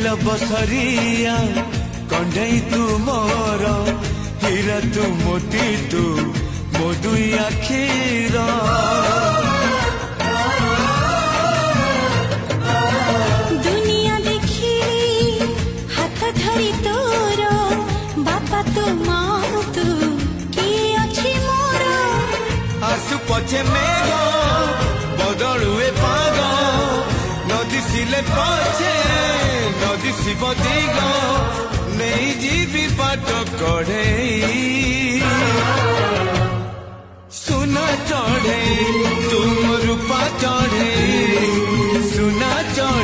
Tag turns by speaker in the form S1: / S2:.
S1: बसरिया कंडई तू मोर हीरा तू मोती तू मो दुई आखिर
S2: दुनिया देखी हाथ धरी तोर बापा तू माँ तू किए अच्छी मोर
S1: आसु पछे मेघ बदलुए पाग नदी सिले पछे नदी शिव दिग नहीं जीवी बाट कढ़े सुना चढ़े तुम रूपा चढ़े सुना चढ़े